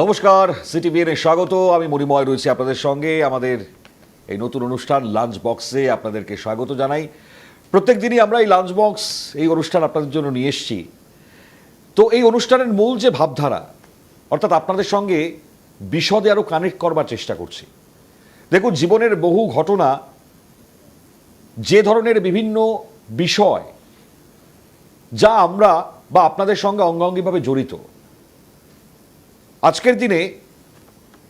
নমস্কার, সিটিভিএনে স্বাগত। আমি মণিময় রয়েছি আপনাদের সঙ্গে। আমাদের এই নতুন অনুষ্ঠান লাঞ্চ বক্সে আপনাদেরকে স্বাগত জানাই। প্রত্যেক দিনই আমরা এই লাঞ্চ বক্স এই অনুষ্ঠান আপনাদের জন্য নিয়ে এসেছি। তো এই অনুষ্ঠানের মূল যে ভাবধারা, অর্থাৎ আপনাদের সঙ্গে বিশদে আরও কানেক্ট করবার চেষ্টা করছি। দেখুন, জীবনের বহু ঘটনা, যে ধরনের বিভিন্ন বিষয় যা আমরা বা আপনাদের সঙ্গে অঙ্গাঙ্গিভাবে জড়িত, আজকের দিনে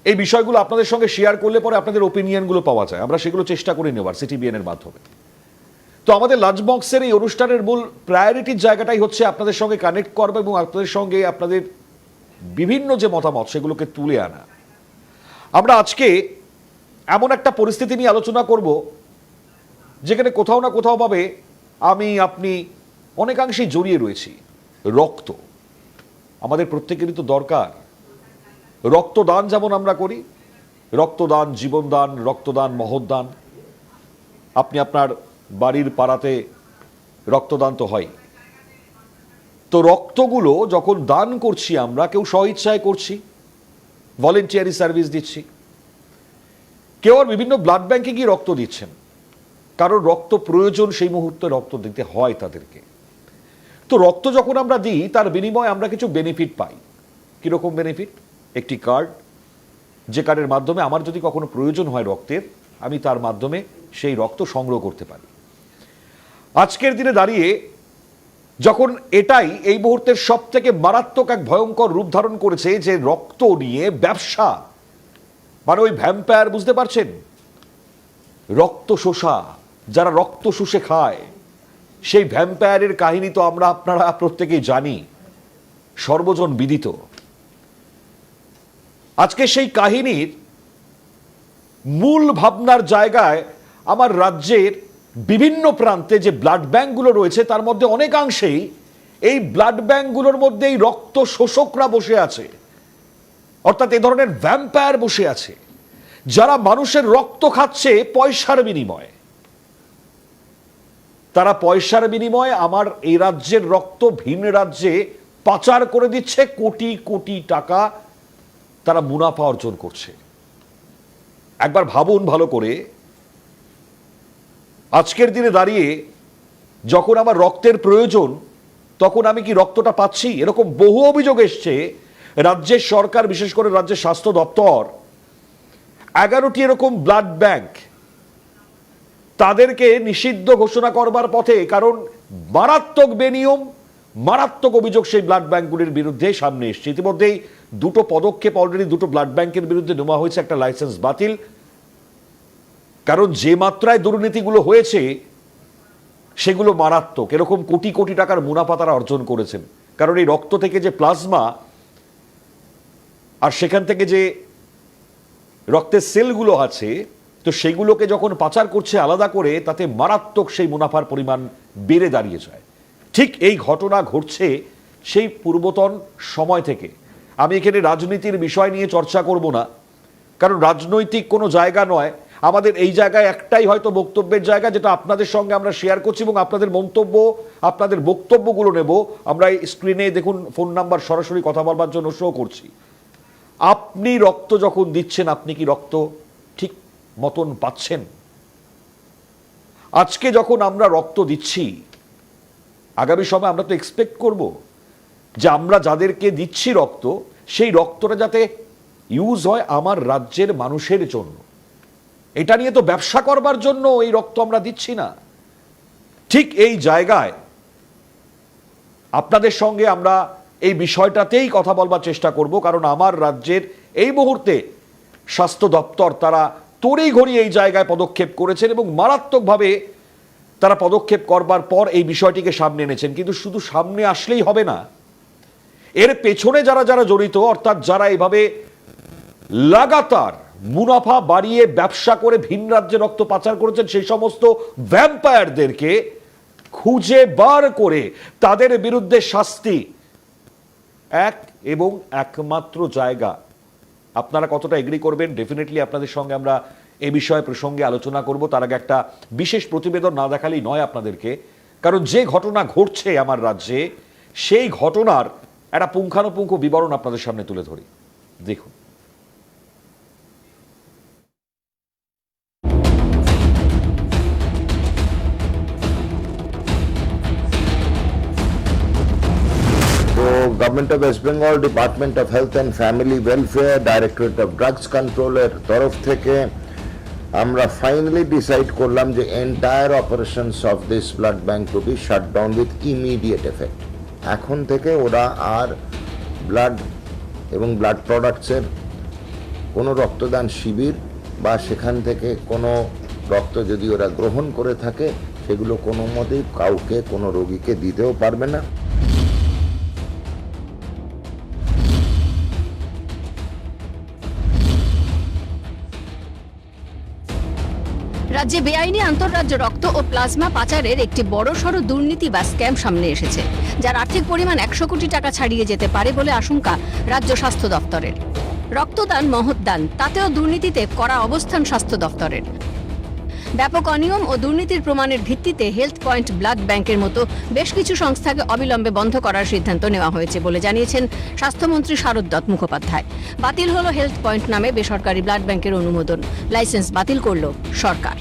এই বিষয়গুলো আপনাদের সঙ্গে শেয়ার করলে পরে আপনাদের ওপিনিয়নগুলো পাওয়া যায়। আমরা সেগুলো চেষ্টা করে নেবার সিটিবিএনের মাধ্যমে। তো আমাদের লাঞ্চ বক্সের এই অনুষ্ঠানের মূল প্রায়োরিটির জায়গাটাই হচ্ছে আপনাদের সঙ্গে কানেক্ট করবে এবং আপনাদের সঙ্গে আপনাদের বিভিন্ন যে মতামত সেগুলোকে তুলে আনা। আমরা আজকে এমন একটা পরিস্থিতি নিয়ে আলোচনা করব যেখানে কোথাও না কোথাও ভাবে আমি আপনি অনেকাংশেই জড়িয়ে রয়েছি। রক্ত আমাদের প্রত্যেকেরই তো দরকার। রক্তদান যেমন আমরা করি, রক্তদান জীবনদান, রক্তদান মহৎদান। আপনি আপনার বাড়ির পাড়াতে রক্তদান তো হয়। তো রক্তগুলো যখন দান করছি আমরা, কেউ স্বইচ্ছায় করছি, ভলেন্টিয়ারি সার্ভিস দিচ্ছি, কেউ আর বিভিন্ন ব্লাড ব্যাংকে গিয়ে রক্ত দিচ্ছেন, কারণ রক্ত প্রয়োজন, সেই মুহূর্তে রক্ত দিতে হয় তাদেরকে। তো রক্ত যখন আমরা দিই তার বিনিময়ে আমরা কিছু বেনিফিট পাই। কীরকম বেনিফিট? একটি কার্ড, যে কার্ডের মাধ্যমে আমার যদি কখনো প্রয়োজন হয় রক্তের, আমি তার মাধ্যমে সেই রক্ত সংগ্রহ করতে পারি। আজকের দিনে দাঁড়িয়ে যখন এটাই এই মুহূর্তের সব থেকে মারাত্মক এক ভয়ঙ্কর রূপ ধারণ করেছে, যে রক্ত নিয়ে ব্যবসা, মানে ওই ভ্যাম্পায়ার, বুঝতে পারছেন, রক্ত শোষা, যারা রক্ত শুষে খায়, সেই ভ্যাম্পায়ারের কাহিনী তো আমরা আপনারা প্রত্যেকেই জানি, সর্বজন বিদিত। আজকে সেই কাহিনীর মূল ভাবনার জায়গায় আমার রাজ্যের বিভিন্ন প্রান্তে যে ব্লাড ব্যাংকগুলো রয়েছে তার মধ্যে অনেকাংশেই এই ব্লাড ব্যাংকগুলোর মধ্যে এই রক্ত শোষকরা বসে আছে, অর্থাৎ এ ধরনের ভ্যাম্পায়ার বসে আছে, যারা মানুষের রক্ত খাচ্ছে পয়সার বিনিময়ে। তারা পয়সার বিনিময়ে আমার এই রাজ্যের রক্ত ভিন রাজ্যে পাচার করে দিচ্ছে, কোটি কোটি টাকা তারা মুনাফা অর্জন করছে। একবার ভাবুন ভালো করে, আজকের দিনে দাঁড়িয়ে যখন আমার রক্তের প্রয়োজন তখন আমি কি রক্তটা পাচ্ছি? এরকম বহু অভিযোগ এসছে। রাজ্যের সরকার, বিশেষ করে রাজ্যের স্বাস্থ্য দপ্তর, 11টি এরকম ব্লাড ব্যাংক তাদেরকে নিষিদ্ধ ঘোষণা করবার পথে, কারণ মারাত্মক বেনিয়ম, মারাত্মক অভিযোগ সেই ব্লাড ব্যাংকগুলির বিরুদ্ধে সামনে এসছে। ইতিমধ্যেই দুটো পদক্ষেপ অলরেডি দুটো ব্লাড ব্যাংকের বিরুদ্ধে নেওয়া হয়েছে, একটা লাইসেন্স বাতিল। কারণ যে মাত্রায় দুর্নীতিগুলো হয়েছে সেগুলো মারাত্মক। এরকম কোটি কোটি টাকার মুনাফা তারা অর্জন করেছেন। কারণ এই রক্ত থেকে যে প্লাজমা আর সেখান থেকে যে রক্তের সেলগুলো আছে, তো সেগুলোকে যখন পাচার করছে আলাদা করে, তাতে মারাত্মক সেই মুনাফার পরিমাণ বেড়ে দাঁড়িয়ে যায়। ঠিক এই ঘটনা ঘটছে সেই পূর্বতন সময় থেকে। আমি এখানে রাজনীতির বিষয় নিয়ে চর্চা করব না, কারণ রাজনৈতিক কোনো জায়গা নয়। আমাদের এই জায়গায় একটাই হয়তো বক্তব্যের জায়গা, যেটা আপনাদের সঙ্গে আমরা শেয়ার করছি, এবং আপনাদের মন্তব্য, আপনাদের বক্তব্যগুলো নেব। আমরা এই স্ক্রিনে দেখুন ফোন নাম্বার, সরাসরি কথা বলবার জন্য শো করছি। আপনি রক্ত যখন দিচ্ছেন, আপনি কি রক্ত ঠিক মতন পাচ্ছেন? আজকে যখন আমরা রক্ত দিচ্ছি, আগামী সময় আমরা তো এক্সপেক্ট করব যে আমরা যাদেরকে দিচ্ছি রক্ত, সেই রক্তটা যাতে ইউজ হয় আমার রাজ্যের মানুষের জন্য। এটা নিয়ে তো ব্যবসা করবার জন্য এই রক্ত আমরা দিচ্ছি না। ঠিক এই জায়গায় আপনাদের সঙ্গে আমরা এই বিষয়টাতেই কথা বলবার চেষ্টা করব, কারণ আমার রাজ্যের এই মুহূর্তে স্বাস্থ্য দপ্তর তারা তড়িঘড়ি এই জায়গায় পদক্ষেপ করেছেন এবং মারাত্মকভাবে তারা পদক্ষেপ করবার পর এই বিষয়টিকে সামনে এনেছেন। কিন্তু শুধু সামনে আসলেই হবে না, এর পেছনে যারা যারা জড়িত, অর্থাৎ যারা এইভাবে লাগাতার মুনাফা বাড়িয়ে ব্যবসা করে ভিন রাজ্যে রক্ত পাচার করেছেন, সেই সমস্ত ভ্যাম্পায়ারদেরকে খুঁজে বার করে তাদের বিরুদ্ধে শাস্তি, এক এবং একমাত্র জায়গা। আপনারা কতটা এগ্রি করবেন? ডেফিনেটলি আপনাদের সঙ্গে আমরা এ বিষয়ে প্রসঙ্গে আলোচনা করব। তার আগে একটা বিশেষ প্রতিবেদন না দেখালেই নয় আপনাদেরকে, কারণ যে ঘটনা ঘটছে আমার রাজ্যে, সেই ঘটনার একটা পুঙ্খানুপুঙ্খ বিবরণ আপনাদের সামনে তুলে ধরি। দেখুন। Government of West Bengal, department of health and family welfare, directorate of drugs কন্ট্রোলের তরফ থেকে আমরা ফাইনালি ডিসাইড করলাম যে entire operations of this blood bank to B shut down with immediate effect. এখন থেকে ওরা আর ব্লাড এবং ব্লাড প্রোডাক্টসের কোনো রক্তদান শিবির বা সেখান থেকে কোনো রক্ত যদি ওরা গ্রহণ করে থাকে সেগুলো কোনো মতেই কাউকে কোনো রোগীকে দিতেও পারবে না। রাজ্যে বেআইনি আন্তঃরাজ্য রক্ত ও প্লাজমা পাচারের একটি বড়সড় দুর্নীতি বা স্ক্যাম সামনে এসেছে, যার আর্থিক পরিমাণ 100 কোটি টাকা ছাড়িয়ে যেতে পারে বলে আশঙ্কা রাজ্য স্বাস্থ্য দপ্তরের। রক্তদান মহৎদান, তাতেও দুর্নীতিতে কড়া অবস্থান স্বাস্থ্য দপ্তরের। ব্যাপক অনিয়ম ও দুর্নীতির প্রমাণের ভিত্তিতে হেলথ পয়েন্ট ব্লাড ব্যাংকের মতো বেশ কিছু সংস্থাকে অবিলম্বে বন্ধ করার সিদ্ধান্ত নেওয়া হয়েছে বলে জানিয়েছেন স্বাস্থ্যমন্ত্রী শারদ দত্ত মুখোপাধ্যায়। বাতিল হলো হেলথ পয়েন্ট নামে বেসরকারি ব্লাড ব্যাংকের অনুমোদন, লাইসেন্স বাতিল করল সরকার।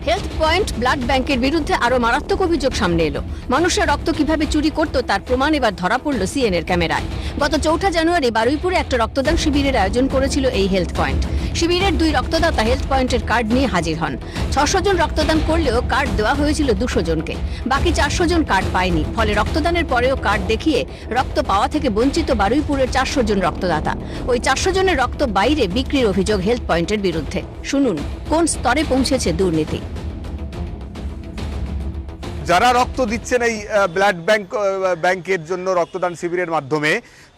হেলথ পয়েন্ট ব্লাড ব্যাংকের বিরুদ্ধে আরো মারাত্মক অভিযোগ সামনে এলো। মানুষের রক্ত কিভাবে চুরি করত তার প্রমাণ এবার ধরা পড়ল সিএনএর ক্যামেরায়। গত 4 জানুয়ারি বারুইপুরে একটা রক্তদান শিবিরের আয়োজন করেছিল এই হেলথ পয়েন্ট। শিবিরের 2 রক্তদাতা হেলথ পয়েন্টের কার্ড নিয়ে হাজির হন। 600 জন রক্তদান করলেও কার্ড দেওয়া হয়েছিল 200 জনকে, বাকি 400 জন কার্ড পায়নি। ফলে রক্তদানের পরেও কার্ড দেখিয়ে রক্ত পাওয়া থেকে বঞ্চিত বারুইপুরের 400 জন রক্তদাতা। ওই 400 জনের রক্ত বাইরে বিক্রির অভিযোগ হেলথ পয়েন্টের বিরুদ্ধে। শুনুন কোন স্তরে পৌঁছেছে দুর্নীতি। যারা রক্ত দিচ্ছেন এই ব্লাড ব্যাংকের জন্য রক্তদান শিবিরের মাধ্যমে,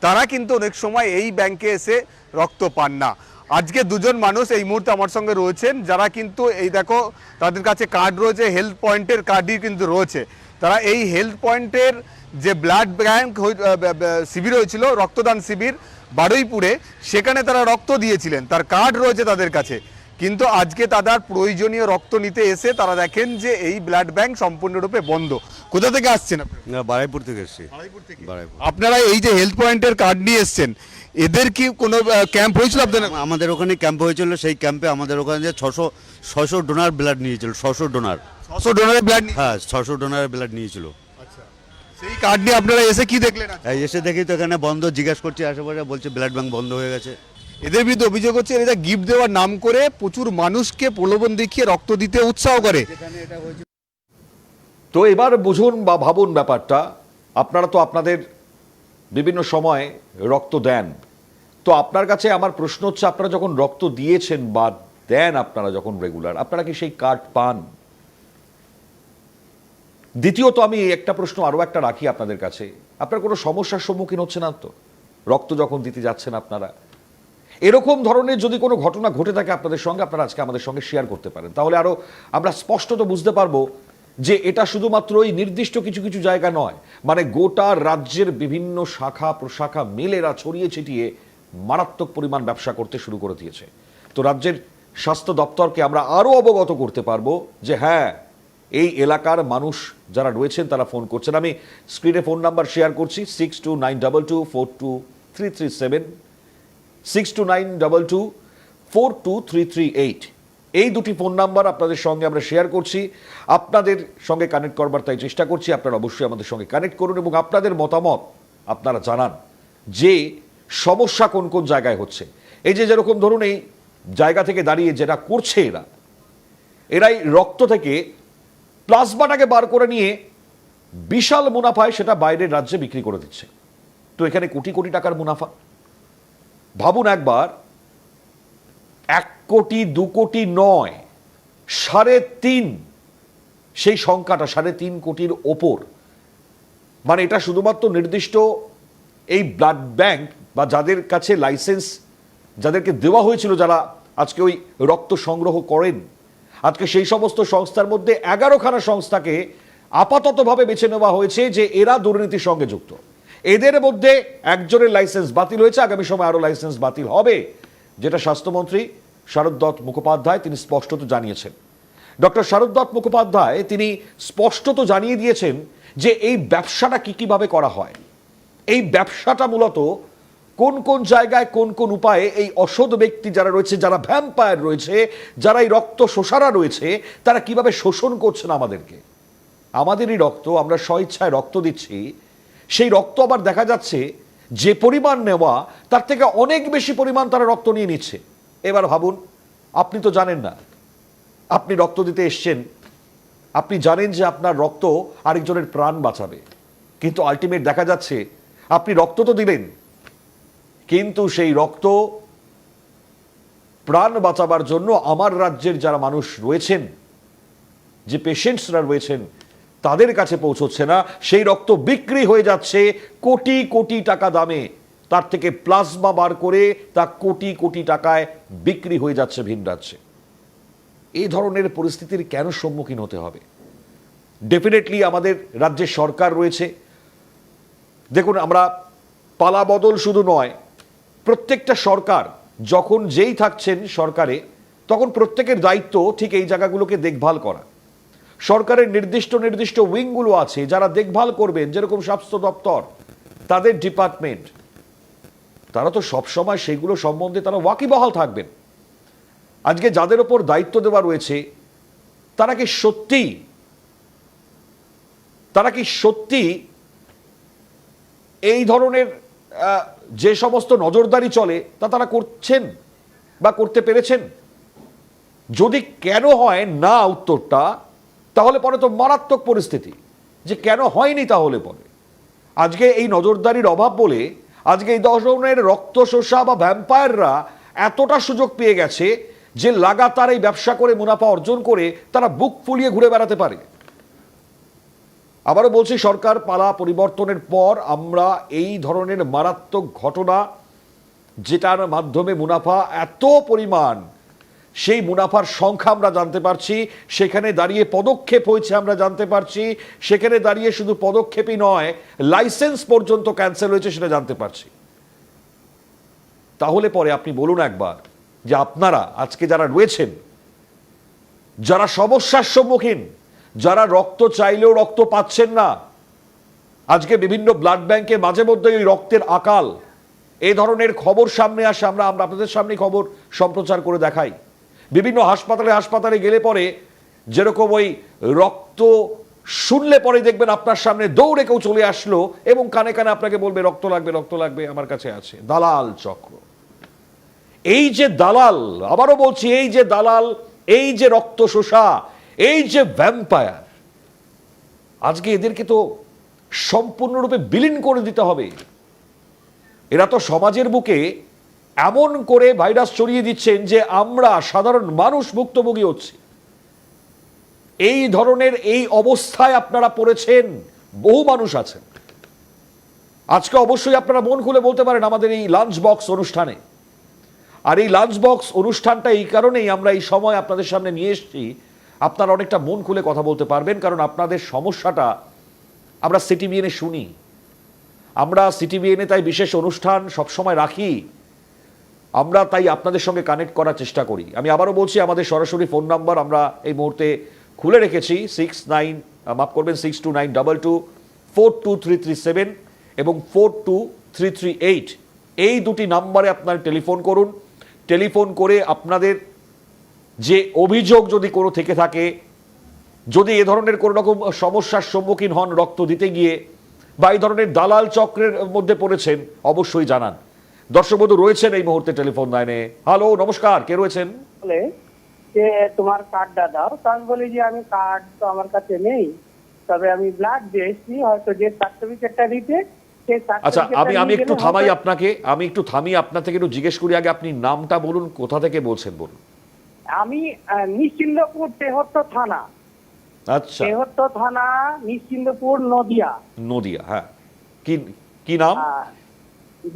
তারা কিন্তু অনেক সময় এই ব্যাংকে এসে রক্ত পান না। আজকে 2 জন মানুষ এই মুহূর্তে আমার সঙ্গে রয়েছেন, যারা কিন্তু এই দেখো তাদের কাছে কার্ড রয়েছে, হেলথ পয়েন্টের কার্ডই কিন্তু রয়েছে। তারা এই হেলথ পয়েন্টের যে ব্লাড ব্যাংক শিবির হয়েছিল, রক্তদান শিবির বারুইপুরে, সেখানে তারা রক্ত দিয়েছিলেন, তার কার্ড রয়েছে তাদের কাছে। কিন্তু আজকে তাদের প্রয়োজনীয় রক্ত নিতে এসে তারা দেখেন যে এই ব্লাড ব্যাংক সম্পূর্ণরূপে বন্ধ। কোথা থেকে আসছেন আপনারা? বারাইপুর থেকে এসেছি। বারাইপুর। আপনারা এই যে হেলথ পয়েন্টের কার্ড নিয়ে এসেছেন, এদের কি কোনো ক্যাম্প হয়েছিল আপনাদের? আমাদের ওখানে ক্যাম্প হয়েছিল, সেই ক্যাম্পে আমাদের ওখানে যে 600 ডোনার ব্লাড নিয়েছিল। 600 ডোনার। 600 ডোনারের ব্লাড? হ্যাঁ, 600 ডোনারের ব্লাড নিয়েছিল। আচ্ছা, সেই কার্ড নিয়ে আপনারা এসে কি দেখলেন? এসে দেখি তো এখানে বন্ধ। জিজ্ঞাসা করছি আশেপাশে, বলছে ব্লাড ব্যাংক বন্ধ হয়ে গেছে। এদের বিরুদ্ধে অভিযোগ হচ্ছে এরা গিফট দেওয়ার নাম করে প্রচুর মানুষকে প্রলোভন দেখিয়ে রক্ত দিতে উৎসাহ করে। তো এবার বুঝুন বা ভাবুন ব্যাপারটা। আপনারা তো আপনাদের বিভিন্ন সময় রক্ত দেন, তো আপনার কাছে আমার প্রশ্ন হচ্ছে, আপনারা যখন রক্ত দিয়েছেন বা দেন, আপনারা যখন রেগুলার, আপনারা কি সেই কার্ড পান? দ্বিতীয়ত আমি একটা প্রশ্ন আরো একটা রাখি আপনাদের কাছে, আপনার কোনো সমস্যার সম্মুখীন হচ্ছে না তো রক্ত যখন দিতে যাচ্ছেন আপনারা? এরকম ধরনের যদি কোনো ঘটনা ঘটে থাকে আপনাদের সঙ্গে, আপনারা আজকে আমাদের সঙ্গে শেয়ার করতে পারেন, তাহলে আরো আমরা স্পষ্টত বুঝতে পারবো যে এটা শুধুমাত্র ওই নির্দিষ্ট কিছু কিছু জায়গা নয়, মানে গোটা রাজ্যের বিভিন্ন শাখা প্রশাখা মেলেরা ছড়িয়ে ছিটিয়ে মারাত্মক পরিমাণ ব্যবসা করতে শুরু করে দিয়েছে। তো রাজ্যের স্বাস্থ্য দপ্তরকে আমরা আরো অবগত করতে পারবো যে হ্যাঁ, এই এলাকার মানুষ যারা রয়েছেন তারা ফোন করছেন। আমি স্ক্রিনে ফোন নাম্বার শেয়ার করছি, 6292242337, 6292242338। এই দুটি ফোন নাম্বার আপনাদের সঙ্গে আমরা শেয়ার করছি, আপনাদের সঙ্গে কানেক্ট করবার তাই চেষ্টা করছি। আপনারা অবশ্যই আমাদের সঙ্গে কানেক্ট করুন এবং আপনাদের মতামত আপনারা জানান যে সমস্যা কোন কোন জায়গায় হচ্ছে। এই যে যেরকম ধরুন এই জায়গা থেকে দাঁড়িয়ে যেটা করছে এরাই রক্ত থেকে প্লাজমাটাকে বার করে নিয়ে বিশাল মুনাফায় সেটা বাইরের রাজ্যে বিক্রি করে দিচ্ছে। তো এখানে কোটি কোটি টাকার মুনাফা। ভাবুন একবার, 1 কোটি 2 কোটি নয়, 3.5, সেই সংখ্যাটা 3.5 কোটির ওপর। মানে এটা শুধুমাত্র নির্দিষ্ট এই ব্লাড ব্যাংক বা যাদের কাছে লাইসেন্স, যাদেরকে দেওয়া হয়েছিল, যারা আজকে ওই রক্ত সংগ্রহ করেন, আজকে সেই সমস্ত সংস্থার মধ্যে 11খানা সংস্থাকে আপাততভাবে বেছে নেওয়া হয়েছে যে এরা দুর্নীতির সঙ্গে যুক্ত। এদের মধ্যে একজনের লাইসেন্স বাতিল হয়েছে, আগামী সময় আরো লাইসেন্স বাতিল হবে, যেটা স্বাস্থ্যমন্ত্রী শারদ দত্ত মুখোপাধ্যায় তিনি স্পষ্টত জানিয়েছেন। ডক্টর শারদ দত্ত মুখোপাধ্যায় তিনি স্পষ্টত জানিয়ে দিয়েছেন যে এই ব্যবসাটা কিভাবে করা হয়। এই ব্যবসাটা মূলত কোন কোন জায়গায় কোন কোন উপায়ে এই অসৎ ব্যক্তি যারা রয়েছে, যারা ভ্যাম্পায়ার রয়েছে, যারা এই রক্ত শোষারা রয়েছে, তারা কিভাবে শোষণ করছেন আমাদেরকে। আমাদেরই রক্ত, আমরা স্বইচ্ছায় রক্ত দিচ্ছি, সেই রক্ত আবার দেখা যাচ্ছে যে পরিমাণ নেওয়া তার থেকে অনেক বেশি পরিমাণ তারা রক্ত নিয়ে নিচ্ছে। এবার ভাবুন, আপনি তো জানেন না, আপনি রক্ত দিতে এসছেন, আপনি জানেন যে আপনার রক্ত আরেকজনের প্রাণ বাঁচাবে, কিন্তু আলটিমেট দেখা যাচ্ছে আপনি রক্ত তো দিলেন, কিন্তু সেই রক্ত প্রাণ বাঁচাবার জন্য আমার রাজ্যের যারা মানুষ রয়েছেন, যে পেশেন্টসরা রয়েছেন, তাদের কাছে পৌঁছচ্ছে না। সেই রক্ত বিক্রি হয়ে যাচ্ছে কোটি কোটি টাকা দামে, তার থেকে প্লাজমা বার করে তা কোটি কোটি টাকায় বিক্রি হয়ে যাচ্ছে ভিন রাজ্যে। এই ধরনের পরিস্থিতির কেন সম্মুখীন হতে হবে? ডেফিনেটলি আমাদের রাজ্যের সরকার রয়েছে। দেখুন, আমরা পালা বদল শুধু নয়, প্রত্যেকটা সরকার যখন যেই থাকছেন সরকারে, তখন প্রত্যেকের দায়িত্ব ঠিক এই জায়গাগুলোকে দেখভাল করা। সরকারের নির্দিষ্ট নির্দিষ্ট উইংগুলো আছে যারা দেখভাল করবেন, যেরকম স্বাস্থ্য দপ্তর, তাদের ডিপার্টমেন্ট, তারা তো সবসময় সেগুলো সম্বন্ধে তারা ওয়াকিবহাল থাকবেন। আজকে যাদের ওপর দায়িত্ব দেওয়া রয়েছে তারা কি সত্যি এই ধরনের যে সমস্ত নজরদারি চলে তা তারা করছেন বা করতে পেরেছেন? যদি কেন হয় না উত্তরটা, তাহলে পরে তো মারাত্মক পরিস্থিতি। যে কেন হয়নি তাহলে পরে আজকে এই নজরদারির অভাব বলে আজকে এই ধরনের রক্ত শোষা বা ভ্যাম্পায়াররা এতটা সুযোগ পেয়ে গেছে যে লাগাতার এই ব্যবসা করে মুনাফা অর্জন করে তারা বুক ফুলিয়ে ঘুরে বেড়াতে পারে। আবারও বলছি, সরকার পালা পরিবর্তনের পর আমরা এই ধরনের মারাত্মক ঘটনা, যেটার মাধ্যমে মুনাফা এত পরিমাণ, সেই মুনাফার সংখ্যা আমরা জানতে পারছি, সেখানে দাঁড়িয়ে পদক্ষেপ হয়েছে আমরা জানতে পারছি, সেখানে দাঁড়িয়ে শুধু পদক্ষেপই নয়, লাইসেন্স পর্যন্ত ক্যান্সেল হয়েছে সেটা জানতে পারছি। তাহলে পরে আপনি বলুন একবার যে আপনারা আজকে যারা রয়েছেন, যারা সমস্যার সম্মুখীন, যারা রক্ত চাইলেও রক্ত পাচ্ছেন না, আজকে বিভিন্ন ব্লাড ব্যাংকে মাঝে মধ্যে ওই রক্তের আকাল, এই ধরনের খবর সামনে আসে, আমরা আপনাদের সামনে খবর সম্প্রচার করে দেখাই। বিভিন্ন হাসপাতালে গেলে পরে যেরকম ওই রক্ত শুনলে পরে দেখবেন আপনার সামনে দৌড়ে কেউ চলে আসলো এবং কানে কানে আপনাকে বলবে রক্ত লাগবে, আমার কাছে আছে। দালাল চক্র, এই যে দালাল, আবারও বলছি, এই যে দালাল, এই যে রক্ত শোষা, এই যে ভ্যাম্পায়ার, আজকে এদেরকে তো সম্পূর্ণরূপে বিলীন করে দিতে হবে। এরা তো সমাজের বুকে এমন করে ভাইরাস ছড়িয়ে দিচ্ছেন যে আমরা সাধারণ মানুষ ভুক্তভোগী হচ্ছি। এই ধরনের এই অবস্থায় আপনারা পড়েছেন, বহু মানুষ আছেন। আজকে অবশ্যই আপনারা মন খুলে বলতে পারেন আমাদের এই লাঞ্চ বক্স অনুষ্ঠানে। আর এই লাঞ্চ বক্স অনুষ্ঠানটা এই কারণেই আমরা এই সময় আপনাদের সামনে নিয়ে এসেছি, আপনারা অনেকটা মন খুলে কথা বলতে পারবেন, কারণ আপনাদের সমস্যাটা আমরা সিটিভিএনে শুনি। আমরা সিটিভিএনে তাই বিশেষ অনুষ্ঠান সবসময় রাখি, আমরা তাই আপনাদের সঙ্গে কানেক্ট করার চেষ্টা করি। আমি আবারও বলছি, আমাদের সরাসরি ফোন নাম্বার আমরা এই মুহূর্তে খুলে রেখেছি 6922422337 এবং 42338। এই দুটি নাম্বারে আপনারা টেলিফোন করুন। টেলিফোন করে আপনাদের যে অভিযোগ যদি কোনো থেকে থাকে, যদি এ ধরনের কোনো রকম সমস্যার সম্মুখীন হন রক্ত দিতে গিয়ে, বা এই ধরনের দালাল চক্রের মধ্যে পড়েছেন, অবশ্যই জানান। দর্শক বন্ধু রয়েছেন এই মুহূর্তে টেলিফোন লাইনে। হ্যালো, নমস্কার, কে রয়েছেন? বলে যে তোমার কার্ডটা দাও, তো আমি বলি যে আমি কার্ড তো আমার কাছে নেই, তবে আমি ব্লাড দিয়েছি, হয়তো যে সার্টিফিকেটটা দিতে সেই আচ্ছা, সার্টিফিকেটটা আমি একটু থামাই আপনাকে, আপনার থেকে একটু জিজ্ঞেস করি আগে, আপনি নামটা বলুন, কোথা থেকে বলছেন বলুন। আমি নিশ্চিন্দপুর তেহট্ট থানা। আচ্ছা, তেহট্ট থানা, নিশ্চিন্দপুর, নদিয়া। নদিয়া, হ্যাঁ। কি নাম?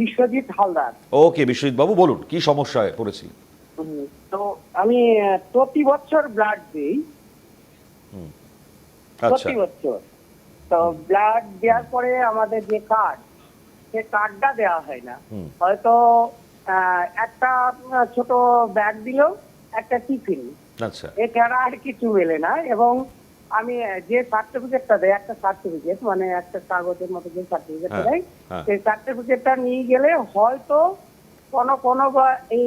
বিশ্বজিৎ হালদার। ওকে বিশ্বজিৎ বাবু, বলুন কি সমস্যায় পড়েছি। তো আমি প্রতি বছর ব্লাড দিই, আচ্ছা, প্রতি বছর। তো ব্লাড দেওয়ার পরে আমাদের যে কার্ড, সে কার্ডটা দেওয়া হয় না। হয়তো একটা ছোট ব্যাগ দিল, একটা টিফিন, আচ্ছা, এছাড়া আর কিছু মেলে না। এবং আমি যে সার্টিফিকেটটা দেয়, একটা সার্টিফিকেট মানে একটা কাগজের মতো যে সার্টিফিকেটটা হ্যাঁ, দেয়, হ্যাঁ। সেই সার্টিফিকেটটা নিয়ে গেলে হয়তো কোনো বা এই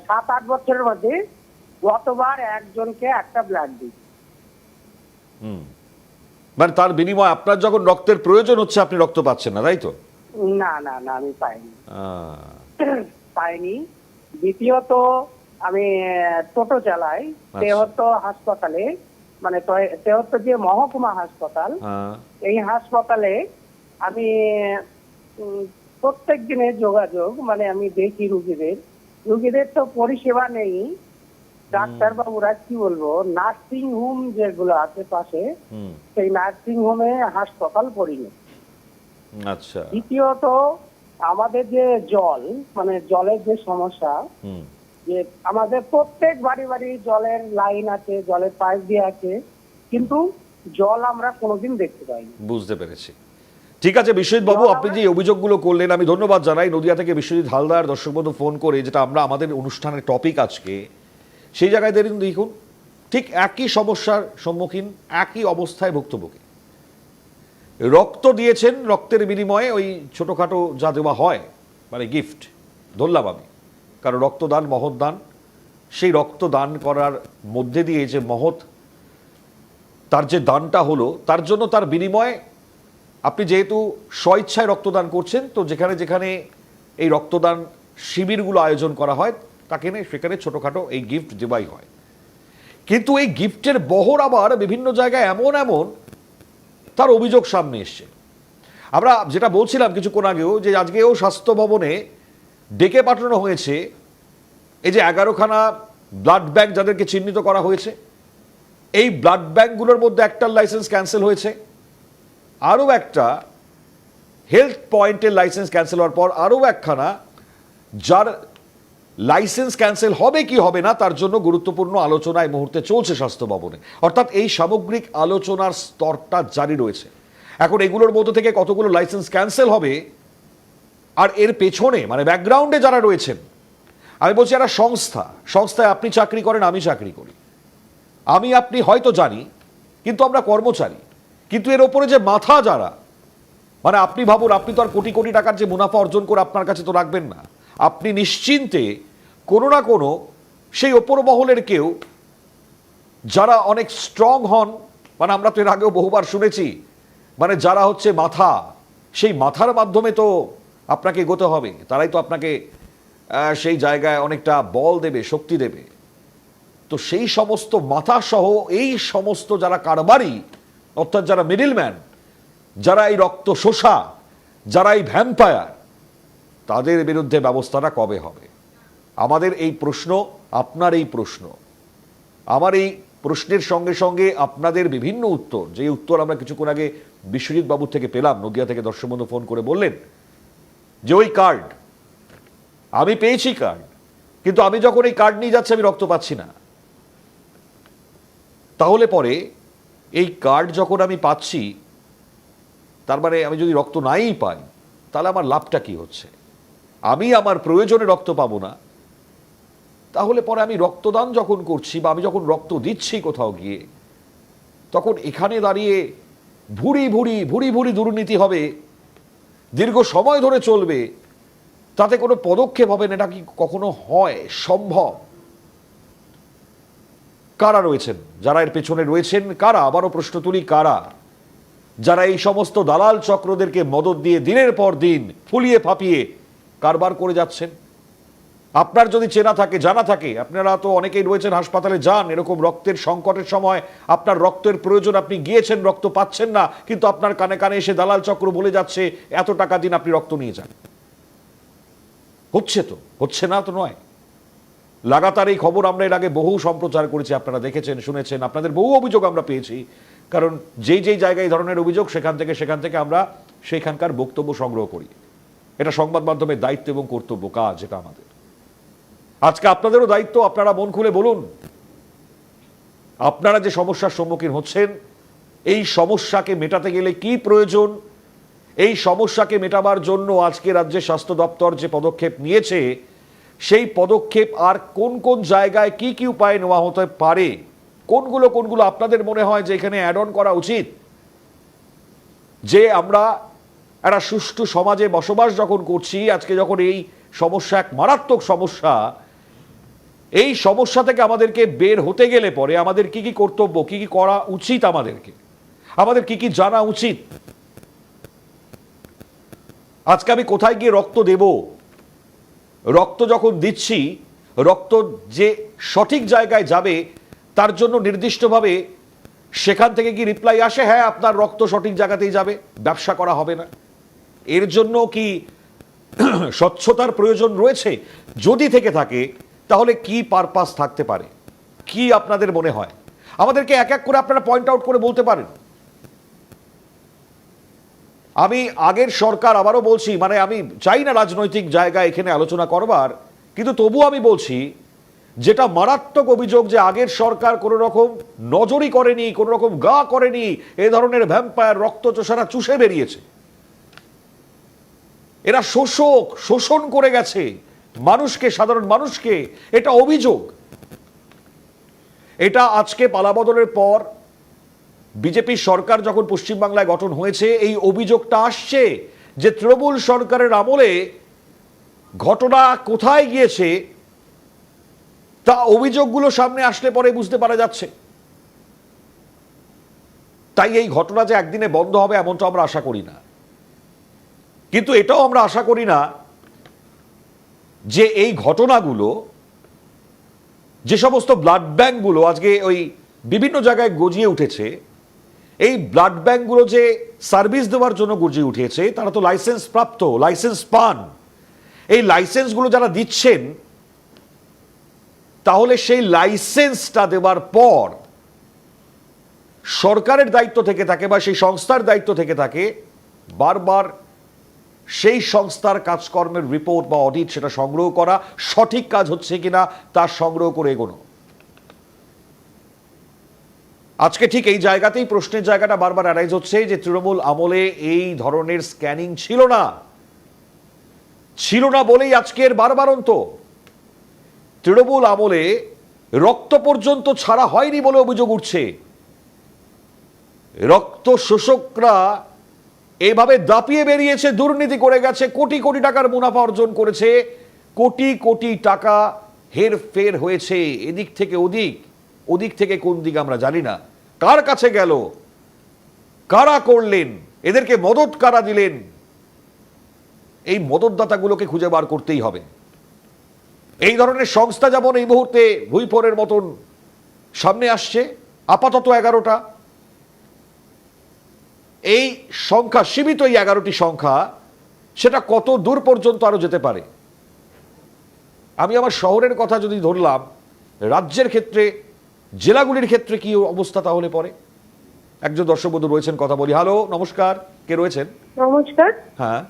7-8 বছরের মধ্যে গতবার একজনকে একটা ব্লাড দিই। মানে তার বিনিময়ে আপনার যখন রক্তের প্রয়োজন হচ্ছে আপনি রক্ত পাচ্ছেন না, তাই তো? না না না, আমি পাইনি। আহ, পাইনি। দ্বিতীয়ত আমি টোটো চালাই তেহট্ট হাসপাতালে, মানে তেহট্ট যে মহকুমা হাসপাতাল, হ্যাঁ। এই হাসপাতালে আমি প্রত্যেক দিনের যোগাযোগ, মানে আমি দেখি রুগীদের তো পরিষেবা নেই। ডাক্তার বাবুরা কি বলবো, নার্সিং হোম যেগুলো আছে পাশে, হুম, সেই নার্সিং হোমে হাসপাতাল পরিণত। আচ্ছা। দ্বিতীয়ত আমাদের যে জল, মানে জলের যে সমস্যা, হুম, যে আমাদের প্রত্যেক বাড়ি বাড়ি জলের লাইন আছে, জলের পাইপ দিয়ে আছে, কিন্তু জল আমরা কোনোদিন দেখতে পাইনি। বুঝতে পেরেছি। ঠিক আছে বিশ্বজিৎ বাবু, আপনি যে এই অভিযোগগুলো করলেন আমি ধন্যবাদ জানাই। নদিয়া থেকে বিশ্বজিৎ হালদার দর্শক বন্ধু ফোন করে, যেটা আমরা আমাদের অনুষ্ঠানের টপিক আজকে, সেই জায়গায় দেখুন ঠিক একই সমস্যার সম্মুখীন, একই অবস্থায় ভুক্তভোগী। রক্ত দিয়েছেন, রক্তের বিনিময়ে ওই ছোটোখাটো যা দেওয়া হয় মানে গিফট ধরলাম আমি, কারণ রক্তদান মহৎ দান। সেই রক্তদান করার মধ্যে দিয়ে যে মহৎ তার যে দানটা হলো, তার জন্য তার বিনিময়ে আপনি যেহেতু স্বইচ্ছায় রক্তদান করছেন, তো যেখানে যেখানে এই রক্তদান শিবিরগুলো আয়োজন করা হয় তাকে সেখানে ছোটোখাটো এই গিফট দেওয়াই হয়। কিন্তু এই গিফটের বহর আবার বিভিন্ন জায়গায় এমন তার অভিযোগ সামনে এসছে। আমরা যেটা বলছিলাম কিছুক্ষণ আগেও, যে আজকেও স্বাস্থ্য ভবনে ডেকে পাঠানো হয়েছে এই যে 11খানা ব্লাড ব্যাংক যাদেরকে চিহ্নিত করা হয়েছে, এই ব্লাড ব্যাংকগুলোর মধ্যে একটার লাইসেন্স ক্যান্সেল হয়েছে, আরও একটা হেলথ পয়েন্টের লাইসেন্স ক্যান্সেল হওয়ার পর আরও একখানা যার লাইসেন্স ক্যান্সেল হবে কি হবে না তার জন্য গুরুত্বপূর্ণ আলোচনা এই মুহূর্তে চলছে স্বাস্থ্য ভবনে। অর্থাৎ এই সামগ্রিক আলোচনার স্তরটা জারি রয়েছে। এখন এগুলোর মধ্যে থেকে কতগুলো লাইসেন্স ক্যান্সেল হবে, আর এর পেছনে মানে ব্যাকগ্রাউন্ডে যারা রয়েছেন, আমি বলছি একটা সংস্থায় আপনি চাকরি করেন, আমি চাকরি করি, আমি আপনি হয়তো জানি, কিন্তু আমরা কর্মচারী। কিন্তু এর ওপরে যে মাথা যারা, মানে আপনি ভাবুন, আপনি তো আর কোটি কোটি টাকার যে মুনাফা অর্জন করে আপনার কাছে তো রাখবেন না। আপনি নিশ্চিন্তে কোনো না কোনো সেই ওপর মহলের কেউ যারা অনেক স্ট্রং হন, মানে আমরা তো এর আগেও বহুবার শুনেছি, মানে যারা হচ্ছে মাথা, সেই মাথার মাধ্যমে তো আপনাকে এগোতে হবে, তারাই তো আপনাকে সেই জায়গায় অনেকটা বল দেবে, শক্তি দেবে। তো সেই সমস্ত মাথা সহ এই সমস্ত যারা কারবারি, অর্থাৎ যারা মিডলম্যান, যারা এই রক্ত শোষা, যারা এই ভ্যাম্পায়ার, তাদের বিরুদ্ধে ব্যবস্থাটা কবে হবে? আমাদের এই প্রশ্ন, আপনার এই প্রশ্ন, আমার এই প্রশ্নের সঙ্গে সঙ্গে আপনাদের বিভিন্ন উত্তর, যে উত্তর আমরা কিছুক্ষণ আগে বিশ্বজিৎ বাবুর থেকে পেলাম, নদিয়া থেকে দর্শক বন্ধু ফোন করে বললেন যে ওই কার্ড আমি পেয়েছি, কার্ড, কিন্তু আমি যখন এই কার্ড নিয়ে যাচ্ছি আমি রক্ত পাচ্ছি না। তাহলে পরে এই কার্ড যখন আমি পাচ্ছি, তার মানে আমি যদি রক্ত নাই পাই, তাহলে আমার লাভটা কি হচ্ছে? আমি আমার প্রয়োজনে রক্ত পাবো না, তাহলে পরে আমি রক্তদান যখন করছি বা আমি যখন রক্ত দিচ্ছি কোথাও গিয়ে, তখন এখানে দাঁড়িয়ে ভুরি ভুরি দুর্নীতি হবে, দীর্ঘ সময় ধরে চলবে, তাতে কোনো পদক্ষেপ হবে না। এটা কি কখনো হয় সম্ভব? কারা রয়েছেন, যারা এর পেছনে রয়েছেন কারা? আবারও প্রশ্ন তুলি, কারা? যারা এই সমস্ত দালাল চক্রদেরকে মদত দিয়ে দিনের পর দিন ফুলিয়ে ফাঁপিয়ে কারবার করে যাচ্ছেন। আপনার যদি চেনা থাকে, জানা থাকে, আপনারা তো অনেকেই রয়েছেন হাসপাতালে যান এরকম রক্তের সংকটের সময়, আপনার রক্তের প্রয়োজন, আপনি গিয়েছেন, রক্ত পাচ্ছেন না, কিন্তু আপনার কানে কানে এসে দালাল চক্র বলে যাচ্ছে এত টাকা দিন, আপনি রক্ত নিয়ে যান। হচ্ছে তো, হচ্ছে না তো নয়। লাগাতার এই খবর আমরা এর আগে বহু সম্প্রচার করেছি, আপনারা দেখেছেন, শুনেছেন, আপনাদের বহু অভিযোগ আমরা পেয়েছি। কারণ যেই জায়গায় এই ধরনের অভিযোগ, সেখান থেকে আমরা সেইখানকার বক্তব্য সংগ্রহ করি। এটা সংবাদ মাধ্যমের দায়িত্ব এবং কর্তব্য, কাজ এটা আমাদের। আজকে আপনাদেরও দায়িত্ব, আপনারা মন খুলে বলুন আপনারা যে সমস্যার সম্মুখীন হচ্ছেন, এই সমস্যাকে মেটাতে গেলে কি প্রয়োজন, এই সমস্যাকে মেটাবার জন্য আজকে রাজ্যের স্বাস্থ্য দপ্তর যে পদক্ষেপ নিয়েছে, সেই পদক্ষেপ আর কোন কোন জায়গায় কি কি উপায় নেওয়া হতে পারে, কোনগুলো আপনাদের মনে হয় যে এখানে অ্যাড অন করা উচিত, যে আমরা একটা সুষ্ঠু সমাজে বসবাস যখন করছি, আজকে যখন এই সমস্যা এক মারাত্মক সমস্যা, এই সমস্যা থেকে আমাদেরকে বের হতে গেলে পরে আমাদের কি কি কর্তব্য, কি কি করা উচিত, আমাদের কি কি জানা উচিত। আজকে আমি কোথায় গিয়ে রক্ত দেব, রক্ত যখন দিচ্ছি, রক্ত যে সঠিক জায়গায় যাবে তার জন্য নির্দিষ্টভাবে সেখান থেকে কি রিপ্লাই আসে, হ্যাঁ আপনার রক্ত সঠিক জায়গাতেই যাবে, ব্যবসা করা হবে না? এর জন্য কি স্বচ্ছতার প্রয়োজন রয়েছে? যদি থেকে থাকে তাহলে কি পারপাস থাকতে পারে, কি আপনাদের মনে হয়? আমাদেরকে এক এক করে আপনারা পয়েন্ট আউট করে বলতে পারেন। আমি আগের সরকার, আবারও বলছি, মানে আমি চাই না রাজনৈতিক জায়গায় এখানে আলোচনা করবার, কিন্তু তবু আমি বলছি, যেটা মারাত্মক অভিযোগ যে আগের সরকার কোনো রকম নজরই করেনি, কোনো রকম গা করেনি, এ ধরনের ভ্যাম্পায়ার রক্তচোষারা চুষে বেরিয়েছে। এরা শোষণ করে গেছে মানুষকে, সাধারণ মানুষকে। এটা অভিযোগ। এটা আজকে পালাবদলের পর বিজেপি সরকার যখন পশ্চিমবাংলায় গঠন হয়েছে, এই অভিযোগটা আসছে যে তৃণমূল সরকারের আমলে ঘটনা কোথায় গিয়েছে, তা অভিযোগগুলো সামনে আসলে পরে বুঝতে পারা যাচ্ছে। তাই এই ঘটনা যে একদিনে বন্ধ হবে এমনটা আমরা আশা করি না, কিন্তু এটাও আমরা আশা করি না যে এই ঘটনাগুলো, যে সমস্ত ব্লাড ব্যাংকগুলো আজকে ওই বিভিন্ন জায়গায় গজিয়ে উঠেছে, এই ব্লাড ব্যাংকগুলো যে সার্ভিস দেওয়ার জন্য গজিয়ে উঠেছে, তারা তো লাইসেন্স প্রাপ্ত, লাইসেন্স পান। এই লাইসেন্সগুলো যারা দিচ্ছেন, তাহলে সেই লাইসেন্সটা দেওয়ার পর সরকারের দায়িত্ব থেকে থাকে বা সেই সংস্থার দায়িত্ব থেকে থাকে বারবার সেই সংস্থার কাজকর্মের রিপোর্ট বা অডিট সেটা সংগ্রহ করা, সঠিক কাজ হচ্ছে কিনা তা সংগ্রহ করে এগোনো। আজকে ঠিক এই জায়গাতেই প্রশ্নের জায়গাটা বারবার অ্যারাইজ হচ্ছে যে তৃণমূল আমলে এই ধরনের স্ক্যানিং ছিল না বলেই আজকের বারবারন্ত। তৃণমূল আমলে রক্ত পর্যন্ত ছাড়া হয়নি বলে অভিযোগ উঠছে। রক্ত শোষকরা এইভাবে দাপিয়ে বেরিয়েছে, দুর্নীতি করে গেছে, কোটি কোটি টাকার মুনাফা অর্জন করেছে, কোটি কোটি টাকা হেরফের হয়েছে এদিক থেকে ওদিক থেকে কোন দিকে আমরা জানি না। কার কাছে গেল, কারা করলেন, এদেরকে মদত কারা দিলেন, এই মদতদাতাগুলোকে খুঁজে বার করতেই হবে। এই ধরনের সংস্থা যেমন এই মুহূর্তে ভুইফোরের মতন সামনে আসছে, আপাতত 11টা, এই সংখ্যা সীমিত, এই 11টি সংখ্যা, সেটা কত দূর পর্যন্ত আরো যেতে পারে। আমি আমার শহরের কথা যদি ধরলাম, রাজ্যের ক্ষেত্রে, জেলাগুলির ক্ষেত্রে কি অবস্থা তাহলে পরে? একজন দর্শক বন্ধু রয়েছেন, কথা বলি। হ্যালো, নমস্কার, কে রয়েছেন? নমস্কার, হ্যাঁ,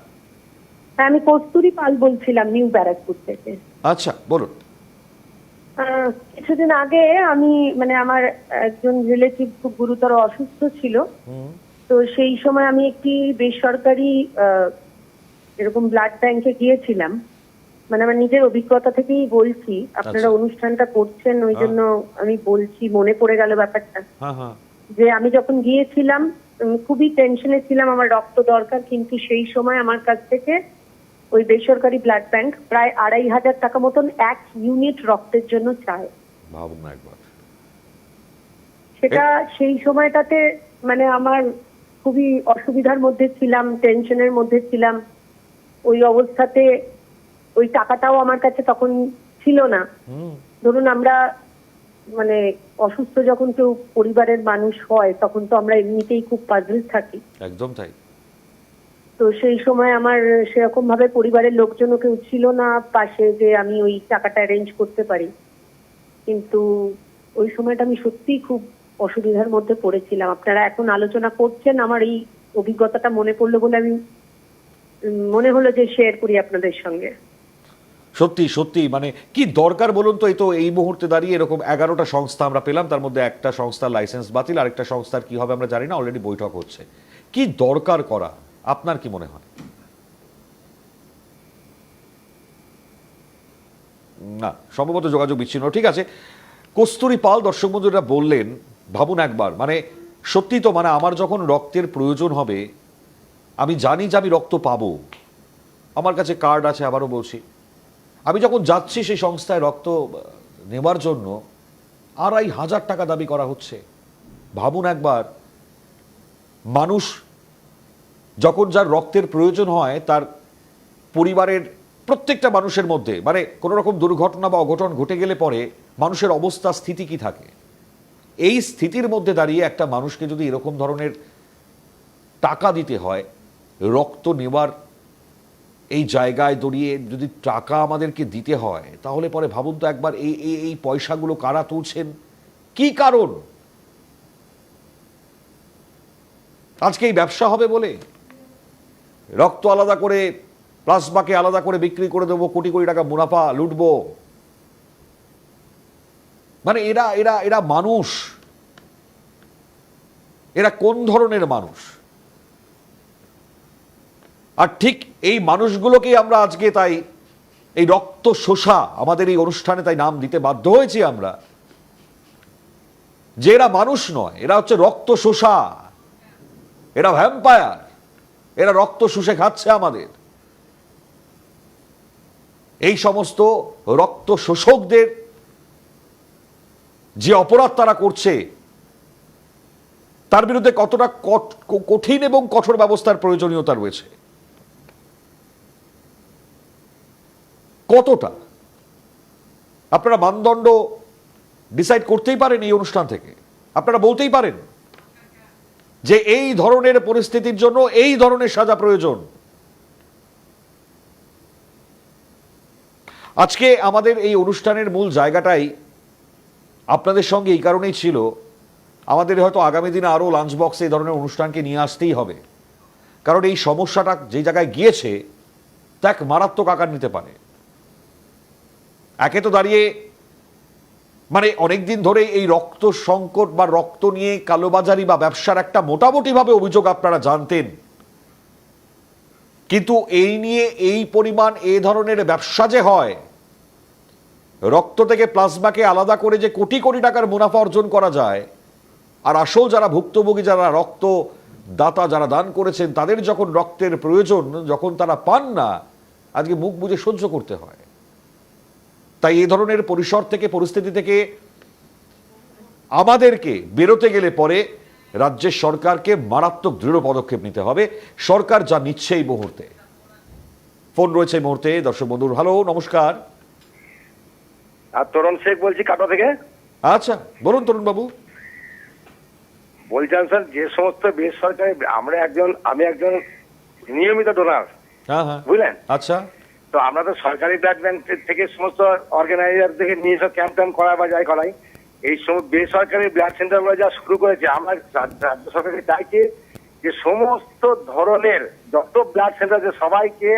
আমি কস্তুরী পাল বলছিলাম নিউ ব্যারাকপুর থেকে। আচ্ছা, বলুন। কিছুদিন আগে আমি আমার একজন রিলেটিভ খুব গুরুতর অসুস্থ ছিল, তো সেই সময় আমি একটি বেসরকারি এরকম ব্লাড ব্যাংকে গিয়েছিলাম। আমার নিজের অভিজ্ঞতা থেকেই বলছি, আপনারা অনুষ্ঠানটা করছেন ওই জন্য আমি বলছি, মনে পড়ে গেল ব্যাপারটা। যে আমি যখন গিয়েছিলাম খুবই টেনশনে ছিলাম, আমার রক্ত দরকার, কিন্তু সেই সময় আমার কাছ থেকে ওই বেসরকারি ব্লাড ব্যাংক প্রায় 2500 টাকা মতন এক ইউনিট রক্তের জন্য চায়। ভাবুন না একবার। সেটা সেই সময়টাতে আমার খুবই অসুবিধার মধ্যে ছিলাম, টেনশনের মধ্যে ছিলাম। ওই অবস্থাতে ওই টাকাটাও আমার কাছে তখন ছিল না। ধরুন আমরা অসুস্থ যখন কেউ পরিবারের মানুষ হয়, তখন তো আমরা এমনিতেই খুব পাজল থাকি। একদম তাই। তো সেই সময় আমার সেরকম ভাবে পরিবারের লোকজনও কেউ ছিল না পাশে যে আমি ওই টাকাটা অ্যারেঞ্জ করতে পারি। কিন্তু ওই সময়টা আমি সত্যিই খুব অসুবিধার মধ্যে পড়েছিলাম। আপনারা এখন আলোচনা করছেন, আমার এই অভিজ্ঞতাটা মনে পড়লো বলে আমি মনে হলো যে শেয়ার করি আপনাদের সঙ্গে। সত্যি সত্যি, কি দরকার বলুন তো? এই মুহূর্তে দাঁড়িয়ে এরকম 11টা সংস্থা আমরা পেলাম, তার মধ্যে একটা সংস্থার লাইসেন্স বাতিল, আরেকটা সংস্থার কি হবে আমরা জানি না, অলরেডি বৈঠক হচ্ছে। কি দরকার করা, আপনার কি মনে হয়? না, সম্ভবত যোগাযোগ বিচ্ছিন্ন। ঠিক আছে, কস্তুরী পাল দর্শক বন্ধুরা বললেন, ভাবুন একবার, মানে সত্যি তো, মানে আমার যখন রক্তের প্রয়োজন হবে, আমি জানি যে আমি রক্ত পাবো, আমার কাছে কার্ড আছে, আবারও বলছি, আমি যখন যাচ্ছি সেই সংস্থায় রক্ত নেবার জন্য 2,500 টাকা দাবি করা হচ্ছে। ভাবুন একবার, মানুষ যখন যার রক্তের প্রয়োজন হয়, তার পরিবারের প্রত্যেকটা মানুষের মধ্যে মানে কোনো রকম দুর্ঘটনা বা অঘটন ঘটে গেলে পরে মানুষের অবস্থা স্থিতি কি থাকে, এই স্থিতির মধ্যে দাঁড়িয়ে একটা মানুষকে যদি এরকম ধরনের টাকা দিতে হয়, রক্ত নেবার এই জায়গায় দাঁড়িয়ে যদি টাকা আমাদেরকে দিতে হয়, তাহলে পরে ভাবুন তো একবার এই পয়সাগুলো কারা তুলছেন, কি কারণ? আজকে এই ব্যবসা হবে বলে রক্ত আলাদা করে, প্লাজমাকে আলাদা করে বিক্রি করে দেবো, কোটি কোটি টাকা মুনাফা লুটবো, মানে এরা এরা এরা মানুষ, এরা কোন ধরনের মানুষ? আর ঠিক এই মানুষগুলোকেই আমরা আজকে তাই এই রক্ত শোষা আমাদের এই অনুষ্ঠানে তাই নাম দিতে বাধ্য হয়েছি আমরা, যে এরা মানুষ নয়, এরা হচ্ছে রক্ত শোষা, এরা ভ্যাম্পায়ার, এরা রক্ত শুষে খাচ্ছে আমাদের। এই সমস্ত রক্ত শোষকদের যে অপরাধ তারা করছে, তার বিরুদ্ধে কতটা কঠিন এবং কঠোর ব্যবস্থার প্রয়োজনীয়তা রয়েছে, কতটা আপনারা মানদণ্ড ডিসাইড করতেই পারেন এই অনুষ্ঠান থেকে, আপনারা বলতেই পারেন যে এই ধরনের পরিস্থিতির জন্য এই ধরনের সাজা প্রয়োজন। আজকে আমাদের এই অনুষ্ঠানের মূল জায়গাটাই আপনাদের সঙ্গে এই কারণেই ছিল, আমাদের হয়তো আগামী দিনে আরও লাঞ্চ বক্সে এই ধরনের অনুষ্ঠানকে নিয়ে আসতেই হবে, কারণ এই সমস্যাটা যে জায়গায় গিয়েছে তা এক মারাত্মক আকার নিতে পারে। একে তো দাঁড়িয়ে মানে অনেকদিন ধরে এই রক্ত সংকট বা রক্ত নিয়ে কালোবাজারি বা ব্যবসার একটা মোটামুটিভাবে অভিযোগ আপনারা জানতেন, কিন্তু এই নিয়ে এই পরিমাণ এই ধরনের ব্যবসা যে হয়, রক্ত থেকে প্লাজমাকে আলাদা করে যে কোটি কোটি টাকার মুনাফা অর্জন করা যায়, আর আসল যারা ভুক্তভোগী, যারা রক্ত দাতা, যারা দান করেছেন, তাদের যখন রক্তের প্রয়োজন, যখন তারা পান না, আজকে মুখ বুজে সহ্য করতে হয়। তাই এই ধরনের পরিসর থেকে, পরিস্থিতি থেকে আমাদেরকে বেরোতে গেলে পরে রাজ্যের সরকারকে মারাত্মক দৃঢ় পদক্ষেপ নিতে হবে। সরকার যা নিচ্ছে এই মুহূর্তে। ফোন রয়েছে এই মুহূর্তে দর্শক বন্ধুর। হ্যালো, নমস্কার। আর তরুণ শেখ বলছি কাটা থেকে। আচ্ছা, বলুন তরুণ বাবু। বলছেন স্যার, যে সমস্ত বেসরকারি, আমি একজন নিয়মিত ডোনার, হ্যাঁ হ্যাঁ, বুঝলেন? আচ্ছা, তো আমরা তো সরকারি ব্লাড ব্যাংক থেকে সমস্ত অর্গানাইজার থেকে নিয়ে সব ক্যাম্প ট্যাম্প করা বা যাই করাই, এই সমস্ত বেসরকারি ব্লাড সেন্টারগুলো যা শুরু করেছে, আমরা রাজ্য সরকারকে চাইছি যে সমস্ত ধরনের যত ব্লাড সেন্টার যে সবাইকে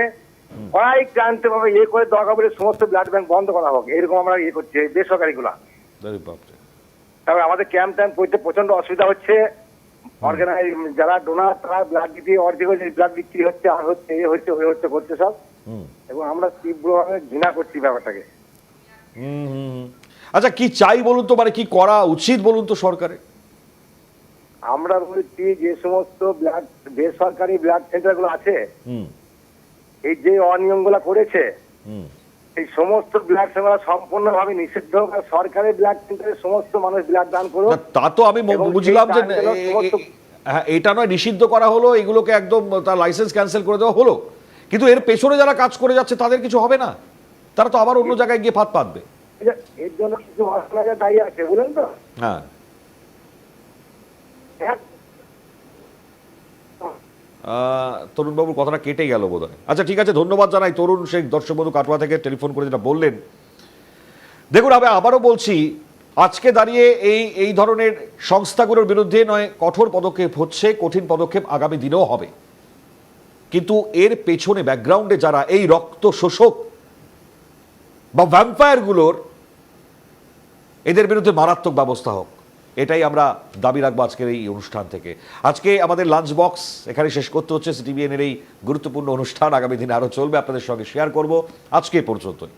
কড়াই ক্রান্তি ভাবে করে দরকার বলে সমস্ত ব্লাড ব্যাংক বন্ধ করা হোক, এরকম আমরা করছি বেসরকারিগুলা। তবে আমাদের ক্যাম্প ট্যাম্প করতে প্রচন্ড অসুবিধা হচ্ছে। অর্গানাইজ যারা ডোনার তারা ব্লাড দিতে অর্ধেক ব্লাড বিক্রি হচ্ছে, আর হচ্ছে এ হচ্ছে ওই হচ্ছে করছে সব, এবং আমরা তীব্রভাবে ঘৃণা করছি ব্যাপারটাকে। আচ্ছা, কি চাই বলুন তো, মানে কি করা উচিত বলুন তো সরকারের? আমরা বলছি যে সমস্ত ব্লাড বেসরকারি ব্লাড সেন্টার গুলো আছে, এই যে অনিয়ম গুলা করেছে, এই সমস্ত ব্লাড সেন্টার সম্পূর্ণভাবে নিষিদ্ধ হোক, আর সরকারি ব্লাড সেন্টারে সমস্ত মানুষ ব্লাড দান করুক। তা তো আমি বুঝলাম যে এটা নয় নিষিদ্ধ করা হলো, এগুলোকে একদম তার লাইসেন্স ক্যান্সেল করে দেওয়া হলো, কিন্তু এর পেছনে যারা কাজ করে যাচ্ছে তাদের কিছু হবে না? তারা তো আবার অন্য জায়গায় গিয়ে ফাঁদ পাতবে। এর জন্য কিছু অর্গানাইজার দায়ী আছে, বুঝলেন তো? হ্যাঁ, তরুণবাবুর কথাটা কেটে গেল বোধ হয়। আচ্ছা ঠিক আছে, ধন্যবাদ জানাই তরুণ শেখ দর্শক বন্ধু কাটোয়া থেকে টেলিফোন করে যেটা বললেন। দেখুন, আমি আবারও বলছি, আজকে দাঁড়িয়ে এই ধরনের সংস্থাগুলোর বিরুদ্ধে নয় কঠোর পদক্ষেপ হচ্ছে, কঠিন পদক্ষেপ আগামী দিনেও হবে, কিন্তু এর পেছনে ব্যাকগ্রাউন্ডে যারা এই রক্ত শোষক বা ভ্যাম্পায়ারগুলোর, এদের বিরুদ্ধে মারাত্মক ব্যবস্থা হোক, এটাই আমরা দাবি রাখবো আজকের এই অনুষ্ঠান থেকে। আজকে আমাদের লাঞ্চ বক্স এখানে শেষ করতে হচ্ছে। সিটিভিএনের এই গুরুত্বপূর্ণ অনুষ্ঠান আগামী দিনে আরও চলবে, আপনাদের সঙ্গে শেয়ার করব। আজকে পর্যন্তই।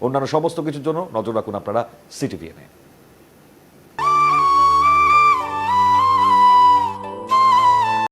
অন্যান্য সমস্ত কিছুর জন্য নজর রাখুন আপনারা সিটিভিএনে।